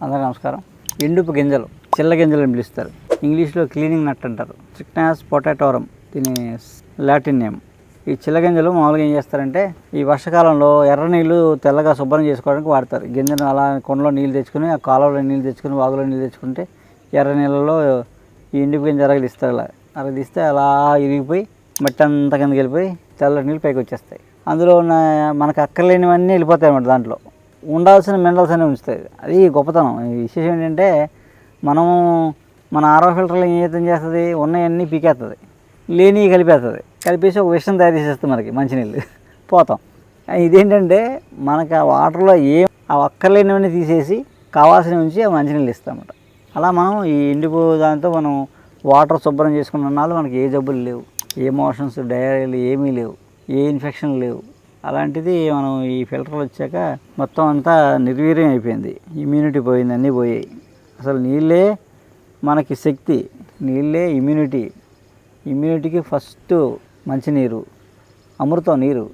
అందరికీ నమస్కారం. ఎండుపు గింజలు, చిల్ల గింజలు అని పిలుస్తారు. ఇంగ్లీష్లో క్లీనింగ్ నట్ అంటారు. స్ట్రిక్నాస్ పొటాటోరం దీని లాటిన్ నేమ్. ఈ చిల్ల గింజలు మామూలుగా ఏం చేస్తారంటే ఈ వర్షాకాలంలో ఎర్ర నీళ్ళు తెల్లగా శుభ్రం చేసుకోవడానికి వాడతారు. గింజను అలా కొండలో నీళ్ళు తెచ్చుకుని, ఆ కాలువలో నీళ్ళు తెచ్చుకుని, వాగులో నీళ్ళు తెచ్చుకుంటే ఎర్ర నీళ్ళలో ఈ ఎండుపు గింజ అరగలిస్తారు. అరగలిస్తే అలా ఇరిగిపోయి మట్టి అంతా కిందకి వెళ్ళిపోయి తెల్ల నీళ్ళు పైకి వచ్చేస్తాయి. అందులో ఉన్న మనకు అక్కర్లేనివన్నీ వెళ్ళిపోతాయి అన్నమాట. దాంట్లో ఉండాల్సిన మినరల్స్ అనేవి ఉంచుతాయి. అది గొప్పతనం. ఈ విశేషం ఏంటంటే మన ఆరో ఫిల్టర్లో ఏం చేస్తుంది, ఉన్నవన్నీ పీకేస్తుంది, లేని కలిపేస్తుంది. కలిపేసి ఒక విషయం తయారు చేసేస్తుంది మనకి మంచినీళ్ళు పోతాం. ఇదేంటంటే మనకు ఆ వాటర్లో ఆ అక్కర్లేనివన్నీ తీసేసి కావాల్సినవి ఉంచి ఆ మంచినీళ్ళు ఇస్తామన్నమాట. అలా మనం ఈ ఎండిపో దాంతో మనం వాటర్ శుభ్రం చేసుకున్న నాళ్ళు మనకి ఏ జబ్బులు లేవు, ఏ మోషన్స్ డయేరియాలు ఏమీ లేవు, ఏ ఇన్ఫెక్షన్ లేవు. అలాంటిది మనం ఈ ఫిల్టర్లు వచ్చాక మొత్తం అంతా నిర్వీర్యం అయిపోయింది. ఇమ్యూనిటీ పోయింది, అన్నీ పోయాయి. అసలు నీళ్ళే మనకి శక్తి, నీళ్ళే ఇమ్యూనిటీకి ఫస్ట్ మంచినీరు, అమృతం నీరు.